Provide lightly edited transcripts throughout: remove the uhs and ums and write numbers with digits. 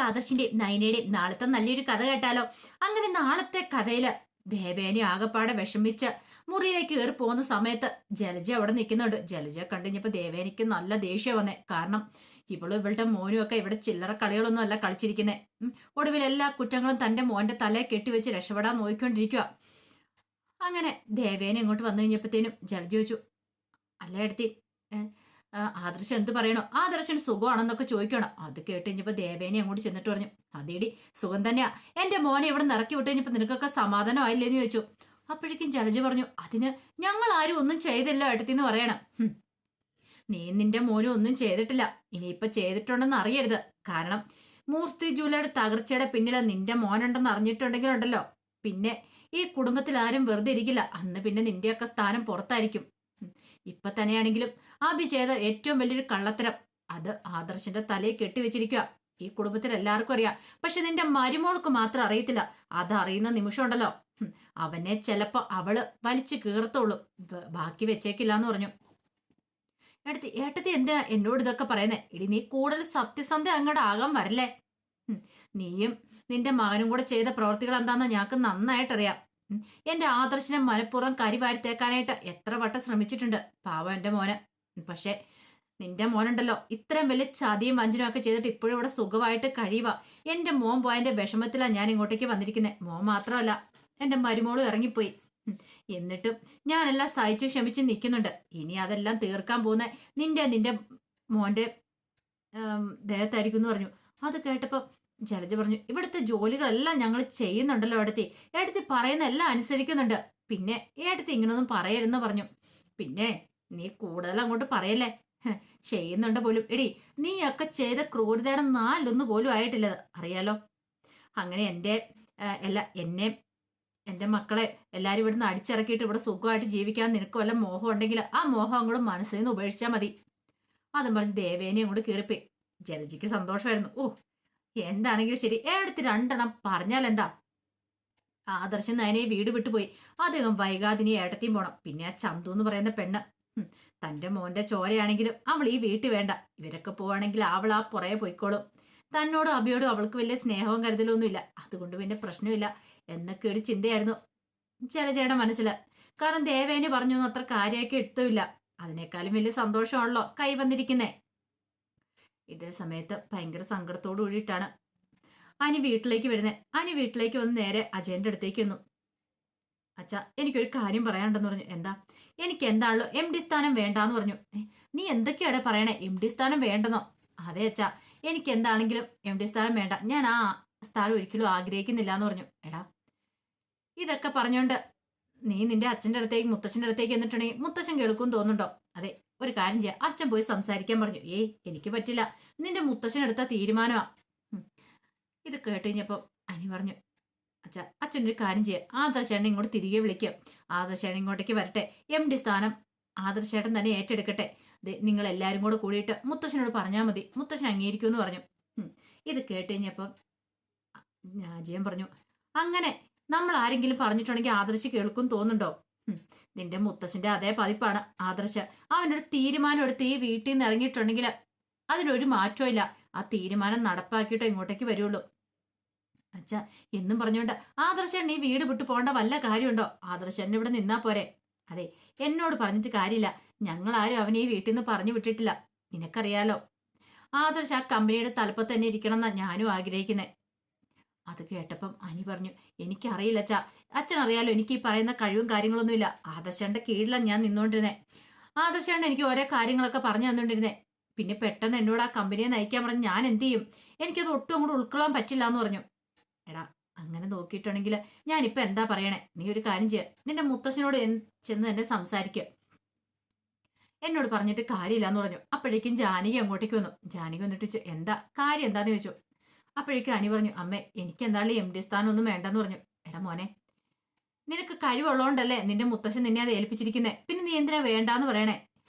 ആദർശിന്റെയും നയനയുടെയും നാളത്തെ നല്ലൊരു കഥ കേട്ടാലോ? അങ്ങനെ നാളത്തെ കഥയില് ദേവേനെ ആകപ്പാടെ വിഷമിച്ച് മുറിയിലേക്ക് കയറി പോകുന്ന സമയത്ത് ജലജ അവിടെ നിൽക്കുന്നുണ്ട്. ജലജ കണ്ടുകഴിഞ്ഞപ്പോ ദേവേനിക്ക് നല്ല ദേഷ്യം വന്നേ. കാരണം ഇവളുടെ മോനും ഒക്കെ ഇവിടെ ചില്ലറ കളികളൊന്നും അല്ല കളിച്ചിരിക്കുന്നേ. ഒടുവിൽ എല്ലാ കുറ്റങ്ങളും തന്റെ മോന്റെ തലയെ കെട്ടിവെച്ച് രക്ഷപ്പെടാൻ നോക്കിക്കൊണ്ടിരിക്കുക. അങ്ങനെ ദേവേനെ ഇങ്ങോട്ട് വന്നു കഴിഞ്ഞപ്പോഴത്തേനും ജലജ ചോദിച്ചു, അല്ല എടുത്തി ആദർശം എന്ത് പറയണോ? ആദർശന് സുഖമാണെന്നൊക്കെ ചോദിക്കണം. അത് കേട്ട് കഴിഞ്ഞപ്പോ ദേവേനെ അങ്ങോട്ട് ചെന്നിട്ട് പറഞ്ഞു, അതേടി സുഖം തന്നെയാ. എന്റെ മോനെ ഇവിടെ നിറക്കി വിട്ട് കഴിഞ്ഞപ്പോ നിനക്കൊക്കെ സമാധാനം ആയില്ലേന്ന് ചോദിച്ചു. അപ്പോഴേക്കും ജലജ പറഞ്ഞു, അതിന് ഞങ്ങൾ ആരും ഒന്നും ചെയ്തില്ല ഏട്ടത്തിന്ന് പറയണം. നീ നിന്റെ മോനും ഒന്നും ചെയ്തിട്ടില്ല. ഇനിയിപ്പൊ ചെയ്തിട്ടുണ്ടെന്ന് അറിയരുത്. കാരണം മൂർത്തി ജൂലയുടെ തകർച്ചയുടെ പിന്നില് നിന്റെ മോനുണ്ടെന്ന് അറിഞ്ഞിട്ടുണ്ടെങ്കിലുണ്ടല്ലോ, പിന്നെ ഈ കുടുംബത്തിൽ ആരും വെറുതെ ഇരിക്കില്ല. അന്ന് പിന്നെ നിന്റെയൊക്കെ സ്ഥാനം പുറത്തായിരിക്കും. ഇപ്പൊ തന്നെയാണെങ്കിലും അഭി ചെയ്ത ഏറ്റവും വലിയൊരു കള്ളത്തരം അത് ആദർശിന്റെ തലയിൽ കെട്ടിവെച്ചിരിക്കുക. ഈ കുടുംബത്തിൽ എല്ലാവർക്കും അറിയാം. പക്ഷെ നിന്റെ മരുമോൾക്ക് മാത്രം അറിയത്തില്ല. അത് അറിയുന്ന നിമിഷം ഉണ്ടല്ലോ, അവനെ ചെലപ്പോ അവള് വലിച്ചു കീർത്തുള്ളൂ, ബാക്കി വെച്ചേക്കില്ല എന്ന് പറഞ്ഞു. ഏട്ടത്തി എന്താ എന്നോട് ഇതൊക്കെ പറയുന്നേ? ഇടി നീ കൂടുതൽ സത്യസന്ധ അങ്ങോട്ട് ആകാൻ വരല്ലേ? നീയും നിന്റെ മകനും കൂടെ ചെയ്ത പ്രവർത്തികൾ എന്താണെന്ന് ഞങ്ങൾക്ക് നന്നായിട്ടറിയാം. എന്റെ ആദർശനെ മനഃപൂർവ്വം കരിവാരിത്തേക്കാനായിട്ട് എത്ര വട്ടം ശ്രമിച്ചിട്ടുണ്ട് പാവം എന്റെ മോന്. പക്ഷെ നിന്റെ മോനുണ്ടല്ലോ, ഇത്രയും വലിയ ചതിയും വഞ്ചനയും ഒക്കെ ചെയ്തിട്ട് ഇപ്പോഴും ഇവിടെ സുഖമായിട്ട് കഴിയുക. എന്റെ മോൻ പോയതിന്റെ വിഷമത്തിലാണ് ഞാൻ ഇങ്ങോട്ടേക്ക് വന്നിരിക്കുന്നത്. മോൻ മാത്രമല്ല, എന്റെ മരുമോളും ഇറങ്ങിപ്പോയി. എന്നിട്ടും ഞാനെല്ലാം സഹിച്ച് ക്ഷമിച്ച് നിൽക്കുന്നുണ്ട്. ഇനി അതെല്ലാം തീർക്കാൻ പോകുന്ന നിന്റെ മോന്റെ ദേഹത്തായിരിക്കും എന്ന് പറഞ്ഞു. അത് കേട്ടപ്പോ ജലജ പറഞ്ഞു, ഇവിടുത്തെ ജോലികളെല്ലാം ഞങ്ങൾ ചെയ്യുന്നുണ്ടല്ലോ ഏടത്തി പറയുന്ന എല്ലാം അനുസരിക്കുന്നുണ്ട്. പിന്നെ ഏടത്തി ഇങ്ങനൊന്നും പറയരുതെന്ന് പറഞ്ഞു. പിന്നെ നീ കൂടുതൽ അങ്ങോട്ട് പറയല്ലേ, ചെയ്യുന്നുണ്ട് പോലും. എടി നീയൊക്കെ ചെയ്ത ക്രൂരതയുടെ നാലൊന്നു പോലും ആയിട്ടില്ലത് അറിയാലോ. അങ്ങനെ എന്നെ എന്റെ മക്കളെ എല്ലാരും ഇവിടുന്ന് അടിച്ചിറക്കിയിട്ട് ഇവിടെ സുഖമായിട്ട് ജീവിക്കാൻ നിനക്ക് വല്ല മോഹം ഉണ്ടെങ്കിൽ ആ മോഹം അങ്ങോട്ട് മനസ്സിൽ നിന്ന് ഉപേക്ഷിച്ചാൽ മതി. അതും പറഞ്ഞ് ദേവേനെ അങ്ങോട്ട് കീറിപ്പോയി. ജലജിക്ക് സന്തോഷമായിരുന്നു. എന്താണെങ്കിലും ശരി, ഏടത്തി രണ്ടെണ്ണം പറഞ്ഞാൽ എന്താ. ആദർശൻ നയനെ വീട് വിട്ടുപോയി. അദ്ദേഹം വൈകാതിനി ഏട്ടത്തിയും പോണം. പിന്നെ ആ ചന്തു എന്ന് പറയുന്ന പെണ്ണ്, തന്റെ മോന്റെ ചോരയാണെങ്കിലും അവൾ ഈ വീട്ടിൽ വേണ്ട. ഇവരൊക്കെ പോവാണെങ്കിൽ അവൾ ആ പുറകെ പോയിക്കോളും. തന്നോടും അബിയോടും അവൾക്ക് വലിയ സ്നേഹവും കരുതലൊന്നും ഇല്ല. അതുകൊണ്ട് പിന്നെ പ്രശ്നമില്ല എന്നൊക്കെ ഒരു ചിന്തയായിരുന്നു ജലജയുടെ മനസ്സിൽ. കാരണം ദേവേനെ പറഞ്ഞു അത്ര കാര്യമാക്കി എടുത്തുമില്ല. അതിനേക്കാളും വലിയ സന്തോഷമാണല്ലോ കൈ വന്നിരിക്കുന്നേ. ഇതേ സമയത്ത് ഭയങ്കര സങ്കടത്തോടു കൂടിയിട്ടാണ് അനി വീട്ടിലേക്ക് വരുന്നത്. അനി വീട്ടിലേക്ക് വന്ന് നേരെ അജയന്റെ അടുത്തേക്ക് വന്നു. അച്ഛാ, എനിക്കൊരു കാര്യം പറയാനുണ്ടെന്ന് പറഞ്ഞു. എന്താ? എനിക്ക് എന്താണല്ലോ MD സ്ഥാനം വേണ്ടാന്ന് പറഞ്ഞു. നീ എന്തൊക്കെയാടെ പറയണേ? MD സ്ഥാനം വേണ്ടെന്നോ? അതെ അച്ഛാ, എനിക്ക് എന്താണെങ്കിലും MD സ്ഥാനം വേണ്ട. ഞാൻ ആ സ്ഥാനം ഒരിക്കലും ആഗ്രഹിക്കുന്നില്ല എന്ന് പറഞ്ഞു. എടാ, ഇതൊക്കെ പറഞ്ഞോണ്ട് നീ നിന്റെ അച്ഛൻ്റെ അടുത്തേക്ക് മുത്തച്ഛൻ്റെ അടുത്തേക്ക് എന്നിട്ടുണ്ടെങ്കിൽ മുത്തച്ഛൻ കേൾക്കും തോന്നുന്നുണ്ടോ? അതെ, ഒരു കാര്യം ചെയ്യാം, അച്ഛൻ പോയി സംസാരിക്കാൻ പറഞ്ഞു. എനിക്ക് പറ്റില്ല, നിന്റെ മുത്തച്ഛൻ എടുത്ത തീരുമാനമാ. ഇത് കേട്ട് കഴിഞ്ഞപ്പോ അനി പറഞ്ഞു, അച്ഛനൊരു കാര്യം ചെയ്യാം, ആദർശേട്ടനെ ഇങ്ങോട്ട് തിരികെ വിളിക്കുക. ആദർശേട്ടൻ ഇങ്ങോട്ടേക്ക് വരട്ടെ. MD സ്ഥാനം ആദർശേട്ടൻ തന്നെ ഏറ്റെടുക്കട്ടെ. നിങ്ങൾ എല്ലാവരും കൂടെ കൂടിയിട്ട് മുത്തശ്ശനോട് പറഞ്ഞാൽ മതി, മുത്തശ്ശൻ അംഗീകരിക്കുമെന്ന് പറഞ്ഞു. ഇത് കേട്ട് കഴിഞ്ഞപ്പം അജയൻ പറഞ്ഞു, അങ്ങനെ നമ്മൾ ആരെങ്കിലും പറഞ്ഞിട്ടുണ്ടെങ്കിൽ ആദർശ് കേൾക്കും തോന്നുന്നുണ്ടോ? നിന്റെ മുത്തശ്ശന്റെ അതേ പതിപ്പാണ് ആദർശ്. അവനൊരു തീരുമാനം എടുത്ത് ഈ വീട്ടിൽ നിന്ന് ഇറങ്ങിയിട്ടുണ്ടെങ്കിൽ അതിനൊരു മാറ്റവും ഇല്ല. ആ തീരുമാനം നടപ്പാക്കിയിട്ടോ ഇങ്ങോട്ടേക്ക് വരുള്ളൂ. അച്ഛാ എന്നും പറഞ്ഞോണ്ട് ആദർശൻ ഈ വീട് വിട്ടു പോകേണ്ട വല്ല കാര്യമുണ്ടോ? ആദർശൻ ഇവിടെ നിന്നാ പോരെ. അതെ, എന്നോട് പറഞ്ഞിട്ട് കാര്യമില്ല. ഞങ്ങളാരും അവനെ ഈ വീട്ടിൽ നിന്ന് പറഞ്ഞു വിട്ടിട്ടില്ല. നിനക്കറിയാലോ, ആദർശ് ആ കമ്പനിയുടെ തലപ്പത്ത് തന്നെ ഇരിക്കണം എന്നാ ഞാനും ആഗ്രഹിക്കുന്നേ. അത് കേട്ടപ്പം അനി പറഞ്ഞു, എനിക്കറിയില്ല അച്ഛാ. അച്ഛൻ അറിയാലോ എനിക്ക് ഈ പറയുന്ന കഴിവും കാര്യങ്ങളൊന്നുമില്ല. ആദർശന്റെ കീഴിലാണ് ഞാൻ നിന്നോണ്ടിരുന്നേ. ആദർശാണ്ട് എനിക്ക് ഓരോ കാര്യങ്ങളൊക്കെ പറഞ്ഞു തന്നോണ്ടിരുന്നേ. പിന്നെ പെട്ടെന്ന് എന്നോട് ആ കമ്പനിയെ നയിക്കാൻ പറഞ്ഞ് ഞാൻ എന്ത് ചെയ്യും? എനിക്കത് ഒട്ടും അങ്ങോട്ട് ഉൾക്കൊള്ളാൻ പറ്റില്ല എന്ന് പറഞ്ഞു. എടാ, അങ്ങനെ നോക്കിയിട്ടുണ്ടെങ്കിൽ ഞാനിപ്പോ എന്താ പറയണേ? നീ ഒരു കാര്യം ചെയ്യുക, നിന്റെ മുത്തശ്ശനോട് ചെന്ന് തന്നെ സംസാരിക്കുക. എന്നോട് പറഞ്ഞിട്ട് കാര്യമില്ല എന്ന് പറഞ്ഞു. അപ്പോഴേക്കും ജാനകി അങ്ങോട്ടേക്ക് വന്നു. ജാനകി വന്നിട്ട് എന്താ കാര്യം എന്താന്ന് ചോദിച്ചു. അപ്പോഴേക്കും അനി പറഞ്ഞു, അമ്മേ എനിക്ക് എന്തായാലും MD സ്ഥാനം ഒന്നും വേണ്ടെന്ന് പറഞ്ഞു. എടാ മോനെ, നിനക്ക് കഴിവുള്ളതുകൊണ്ടല്ലേ നിന്റെ മുത്തശ്ശൻ നിന്നെ അത് ഏൽപ്പിച്ചിരിക്കുന്നേ. പിന്നെ നീ എന്തിനാ വേണ്ടാന്ന് പറയണേ?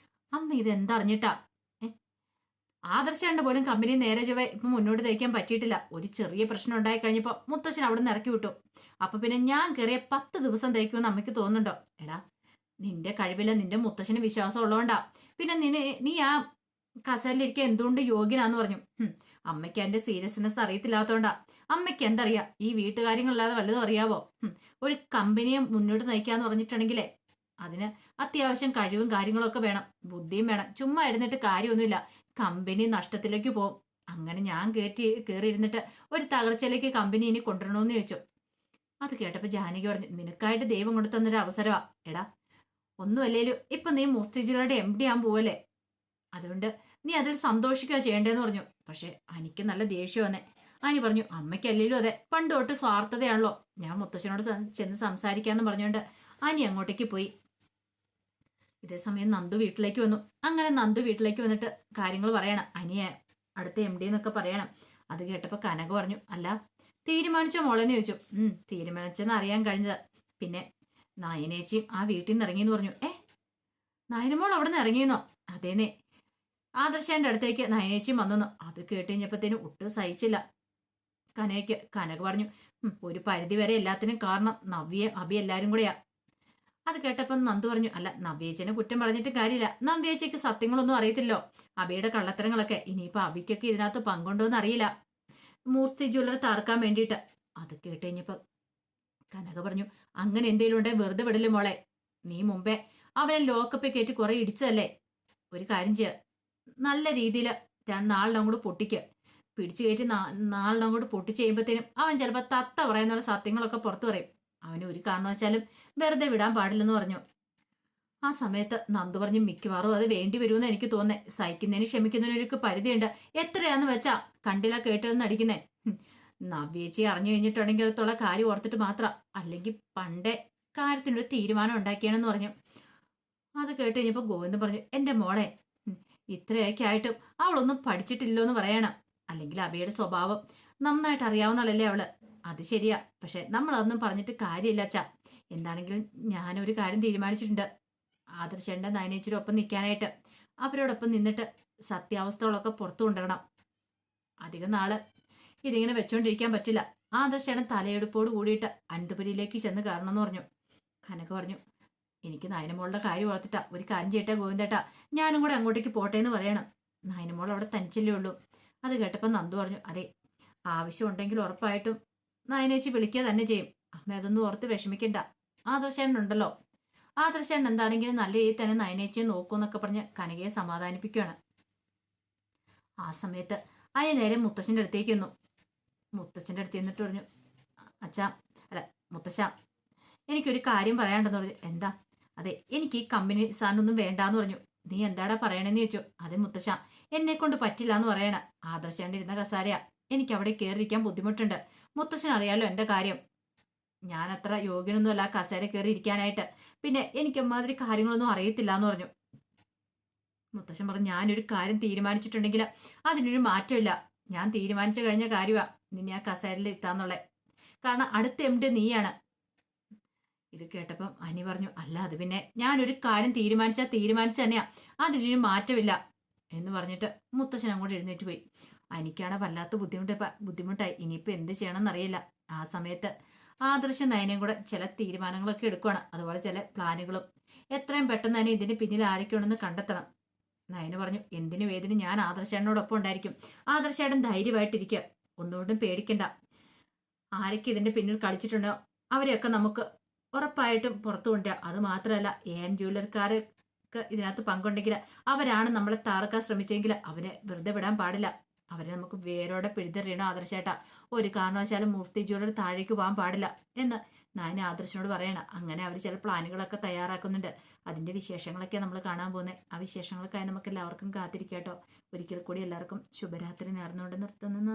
അമ്മ ഇതെന്താ അറിഞ്ഞിട്ടാ? ആദർശാണ്ട് പോലും കമ്പനി നേരെ ചൊവ്വേ ഇപ്പൊ മുന്നോട്ട് തയ്ക്കാൻ പറ്റിയിട്ടില്ല. ഒരു ചെറിയ പ്രശ്നം ഉണ്ടായി കഴിഞ്ഞപ്പോ മുത്തശ്ശൻ അവിടെ നിന്ന് ഇറക്കി വിട്ടു. അപ്പൊ പിന്നെ ഞാൻ കയറിയ 10 ദിവസം തയ്ക്കുമെന്ന് അമ്മയ്ക്ക് തോന്നുന്നുണ്ടോ? എടാ, നിന്റെ കഴിവില്ല, നിന്റെ മുത്തശ്ശന് വിശ്വാസം ഉള്ളതുകൊണ്ടാ. പിന്നെ നീ ആ കസേരയിലിരിക്കാൻ എന്തുകൊണ്ട് യോഗ്യനാന്ന് പറഞ്ഞു. അമ്മയ്ക്ക് എന്റെ സീരിയസ്നെസ് അറിയത്തില്ലാത്തോണ്ടാ. അമ്മയ്ക്ക് എന്തറിയാ ഈ വീട്ടുകാര്യങ്ങളല്ലാതെ വല്ലതും അറിയാവോ? ഒരു കമ്പനിയെ മുന്നോട്ട് നയിക്കാന്ന് പറഞ്ഞിട്ടുണ്ടെങ്കിലേ അതിന് അത്യാവശ്യം കഴിവും കാര്യങ്ങളും ഒക്കെ വേണം, ബുദ്ധിയും വേണം. ചുമ്മാ ഇരുന്നിട്ട് കാര്യമൊന്നുമില്ല. കമ്പനി നഷ്ടത്തിലേക്ക് പോകും. അങ്ങനെ ഞാൻ കയറിയിരുന്നിട്ട് ഒരു തകർച്ചയിലേക്ക് കമ്പനി ഇനി കൊണ്ടുവരണമെന്ന് ചോദിച്ചു. അത് കേട്ടപ്പോ ജാനകി പറഞ്ഞു, നിനക്കായിട്ട് ദൈവം കൊണ്ടു തന്നൊരു അവസരമാ. എടാ, ഒന്നുമല്ലേലും ഇപ്പൊ നീ മുസ്തിജുകളുടെ MD ആകാൻ പോവല്ലേ, അതുകൊണ്ട് നീ അതിൽ സന്തോഷിക്കുക ചെയ്യേണ്ടതെന്ന് പറഞ്ഞു. പക്ഷെ എനിക്ക് നല്ല ദേഷ്യം വന്നേ. അനി പറഞ്ഞു, അമ്മയ്ക്കല്ലേലും അതെ, പണ്ട് തൊട്ട് സ്വാർത്ഥതയാണല്ലോ. ഞാൻ മുത്തശ്ശനോട് ചെന്ന് സംസാരിക്കാന്ന് പറഞ്ഞുകൊണ്ട് അനി അങ്ങോട്ടേക്ക് പോയി. ഇതേ സമയം നന്ദു വീട്ടിലേക്ക് വന്നു. അങ്ങനെ നന്ദു വീട്ടിലേക്ക് വന്നിട്ട് കാര്യങ്ങൾ പറയണം. അനിയെ അടുത്ത MD എന്നൊക്കെ പറയണം. അത് കേട്ടപ്പോ കനക പറഞ്ഞു, അല്ല തീരുമാനിച്ചോ മോളെന്ന് ചോദിച്ചു. തീരുമാനിച്ചെന്ന് അറിയാൻ കഴിഞ്ഞത്. പിന്നെ നയനേച്ചിയും ആ വീട്ടിൽ നിന്ന് ഇറങ്ങിയെന്ന് പറഞ്ഞു. നയനമോൾ അവിടെ നിന്ന് ഇറങ്ങിയെന്നോ? അതേന്നെ, ആദർശേന്റെ അടുത്തേക്ക് നയനേച്ചിയും വന്നെന്നു. അത് കേട്ട് കഴിഞ്ഞപ്പത്തേനും ഒട്ടും സഹിച്ചില്ല കനക പറഞ്ഞു, ഒരു പരിധി വരെ എല്ലാത്തിനും കാരണം നവ്യയും അഭി എല്ലാരും കൂടെയാ. അത് കേട്ടപ്പം നന്ദു പറഞ്ഞു, അല്ല നവ്യേച്ചനെ കുറ്റം പറഞ്ഞിട്ട് കാര്യമില്ല. നവ്യേച്ചയ്ക്ക് സത്യങ്ങളൊന്നും അറിയത്തില്ലോ, അബിയുടെ കള്ളത്തരങ്ങളൊക്കെ. ഇനിയിപ്പോ അബിക്കൊക്കെ ഇതിനകത്ത് പങ്കുണ്ടോന്ന് അറിയില്ല, മൂർത്തി ജ്വല്ലറി തകർക്കാൻ വേണ്ടിയിട്ട്. അത് കേട്ട് കഴിഞ്ഞപ്പോ കനക പറഞ്ഞു, അങ്ങനെ എന്തേലും ഉണ്ടെ വെറുതെ വിടല് മോളെ. നീ മുമ്പേ അവനെ ലോക്കപ്പിൽ കയറ്റി കുറെ ഇടിച്ചതല്ലേ. ഒരു കാര്യം ചെയ്യ, നല്ല രീതിയിൽ നാളിനും കൂടെ പൊട്ടിക്ക്. പിടിച്ചു കയറ്റി നാളിനും കൂടെ പൊട്ടിച്ച് കഴിയുമ്പോഴത്തേനും അവൻ ചിലപ്പോൾ തത്ത പറയുന്ന സത്യങ്ങളൊക്കെ പുറത്തു പറയും. അവന് ഒരു കാരണവശാലും വെറുതെ വിടാൻ പാടില്ലെന്ന് പറഞ്ഞു. ആ സമയത്ത് നന്ദു പറഞ്ഞു, മിക്കവാറും അത് വേണ്ടി വരുമെന്ന് എനിക്ക് തോന്നേ. സഹിക്കുന്നതിന് ക്ഷമിക്കുന്നതിനൊരു പരിധിയുണ്ട്. എത്രയാന്ന് വെച്ചാ കണ്ടില്ല കേട്ടതെന്ന് അടിക്കുന്നേ. നവ്യേച്ചി അറിഞ്ഞു കഴിഞ്ഞിട്ടുണ്ടെങ്കിൽ അടുത്തുള്ള കാര്യം ഓർത്തിട്ട് മാത്രം, അല്ലെങ്കിൽ പണ്ടേ കാര്യത്തിനൊരു തീരുമാനം ഉണ്ടാക്കിയാണെന്ന് പറഞ്ഞു. അത് കേട്ട് കഴിഞ്ഞപ്പോ ഗോവിന്ദൻ പറഞ്ഞു, എന്റെ മോളെ, ഇത്രയൊക്കെ ആയിട്ടും അവളൊന്നും പഠിച്ചിട്ടില്ലോ എന്ന് പറയണം. അല്ലെങ്കിൽ അബിയുടെ സ്വഭാവം നന്നായിട്ട് അറിയാവുന്നതല്ലേ അവള്. അത് ശരിയാ, പക്ഷെ നമ്മളതൊന്നും പറഞ്ഞിട്ട് കാര്യമില്ല അച്ഛാ. എന്താണെങ്കിലും ഞാനൊരു കാര്യം തീരുമാനിച്ചിട്ടുണ്ട്. ആദർശേണ്ട നയനേച്ചിയുടെ ഒപ്പം നിൽക്കാനായിട്ട്, അവരോടൊപ്പം നിന്നിട്ട് സത്യാവസ്ഥകളൊക്കെ പുറത്തു കൊണ്ടുവരണം. അധികം നാള് ഇതിങ്ങനെ വെച്ചോണ്ടിരിക്കാൻ പറ്റില്ല. ആദർശേടൻ തലയെടുപ്പോട് കൂടിയിട്ട് അനന്തപുരിയിലേക്ക് ചെന്ന് കയറണമെന്ന് പറഞ്ഞു. കനക പറഞ്ഞു, എനിക്ക് നയനമോളുടെ കാര്യം ഓർത്തിട്ടാ. ഒരു കാര്യം ചെയ്യട്ടെ ഗോവിന്ദേട്ടാ, ഞാനും കൂടെ അങ്ങോട്ടേക്ക് പോട്ടെ എന്ന് പറയണം. നയനമോൾ അവിടെ തനിച്ചല്ലേ ഉള്ളൂ. അത് കേട്ടപ്പോൾ നന്ദു പറഞ്ഞു, അതെ, ആവശ്യമുണ്ടെങ്കിൽ ഉറപ്പായിട്ടും നയനേച്ചി വിളിക്കുക തന്നെ ചെയ്യും. അമ്മ അതൊന്നും ഓർത്ത് വിഷമിക്കണ്ട. ആദർശേട്ടൻ ഉണ്ടല്ലോ. ആദർശേട്ടൻ എന്താണെങ്കിലും നല്ല രീതിയിൽ തന്നെ നയനേച്ചിയെ നോക്കൂന്നൊക്കെ പറഞ്ഞ് കനകയെ സമാധാനിപ്പിക്കുകയാണ്. ആ സമയത്ത് അയ നേരെ മുത്തശ്ശൻ്റെ അടുത്തേക്ക് വന്നു. മുത്തശ്ശൻ്റെ അടുത്ത് എന്നിട്ട് പറഞ്ഞു, അച്ഛാ, അല്ല മുത്തശ്ശ, എനിക്കൊരു കാര്യം പറയാണ്ടെന്ന് പറഞ്ഞു. എന്താ? അതെ, എനിക്ക് ഈ കമ്പനി സാധനമൊന്നും വേണ്ടാന്ന് പറഞ്ഞു. നീ എന്താടാ പറയണെന്ന് ചോദിച്ചു. അതെ മുത്തശ്ശ, എന്നെ കൊണ്ട് പറ്റില്ല എന്ന് പറയണ. ആദർശേണ്ട ഇരുന്ന കസാരയാ, എനിക്ക് അവിടെ കയറിയിരിക്കാൻ ബുദ്ധിമുട്ടുണ്ട്. മുത്തശ്ശൻ അറിയാലോ എന്റെ കാര്യം. ഞാൻ അത്ര യോഗ്യനൊന്നും അല്ല കസേര കയറി ഇരിക്കാനായിട്ട്. പിന്നെ എനിക്ക് അമ്മാതിരി കാര്യങ്ങളൊന്നും അറിയത്തില്ല എന്ന് പറഞ്ഞു. മുത്തശ്ശൻ പറഞ്ഞു, ഞാനൊരു കാര്യം തീരുമാനിച്ചിട്ടുണ്ടെങ്കിൽ അതിനൊരു മാറ്റമില്ല. ഞാൻ തീരുമാനിച്ചു കഴിഞ്ഞ കാര്യമാ നിന്നെ ആ കസേരയിൽ എത്താന്നുള്ളേ. കാരണം അടുത്ത MD നീയാണ്. ഇത് കേട്ടപ്പം അനി പറഞ്ഞു, അല്ല അത് പിന്നെ ഞാനൊരു കാര്യം തീരുമാനിച്ച തന്നെയാ, അതിനൊരു മാറ്റമില്ല എന്ന് പറഞ്ഞിട്ട് മുത്തശ്ശൻ അങ്ങോട്ട് എഴുന്നേറ്റ് പോയി. അനിക്കാണ് വല്ലാത്ത ബുദ്ധിമുട്ടായി. ഇനിയിപ്പോൾ എന്ത് ചെയ്യണമെന്ന് അറിയില്ല. ആ സമയത്ത് ആദർശ നയനയും കൂടെ ചില തീരുമാനങ്ങളൊക്കെ എടുക്കുകയാണ്, അതുപോലെ ചില പ്ലാനുകളും. എത്രയും പെട്ടെന്ന് തന്നെ ഇതിന് പിന്നിൽ ആരൊക്കെയാണെന്ന് കണ്ടെത്തണം. നയന പറഞ്ഞു, എന്തിനും ഏതിനും ഞാൻ ആദർശേട്ടനോടൊപ്പം ഉണ്ടായിരിക്കും. ആദർശേട്ടൻ ധൈര്യമായിട്ടിരിക്കുക, ഒന്നുകൊണ്ടും പേടിക്കണ്ട. ആരൊക്കെ ഇതിന്റെ പിന്നിൽ കളിച്ചിട്ടുണ്ടോ അവരെയൊക്കെ നമുക്ക് ഉറപ്പായിട്ടും പുറത്തു കൊണ്ടുവരാം. അത് മാത്രമല്ല, ജ്വല്ലറിക്കാർക്ക് ഇതിനകത്ത് പങ്കുണ്ടെങ്കിൽ അവരാണ് നമ്മളെ തകർക്കാൻ ശ്രമിച്ചെങ്കിൽ അവരെ വെറുതെ വിടാൻ പാടില്ല. അവരെ നമുക്ക് വേരോടെ പിഴുതെറിയണം ആദർശേട്ടാ. ഒരു കാരണവശാലും മൂർത്തി ജ്വല്ലറി താഴേക്ക് പോകാൻ പാടില്ല എന്ന് ഞാൻ ആദർശനോട് പറയണം. അങ്ങനെ അവർ ചില പ്ലാനുകളൊക്കെ തയ്യാറാക്കുന്നുണ്ട്. അതിന്റെ വിശേഷങ്ങളൊക്കെ നമ്മൾ കാണാൻ പോകുന്നത്. ആ വിശേഷങ്ങൾക്കായി നമുക്ക് എല്ലാവർക്കും കാത്തിരിക്കാട്ടോ. ഒരിക്കൽ കൂടി എല്ലാവർക്കും ശുഭരാത്രി നേർന്നുകൊണ്ട് നിർത്തുന്നു.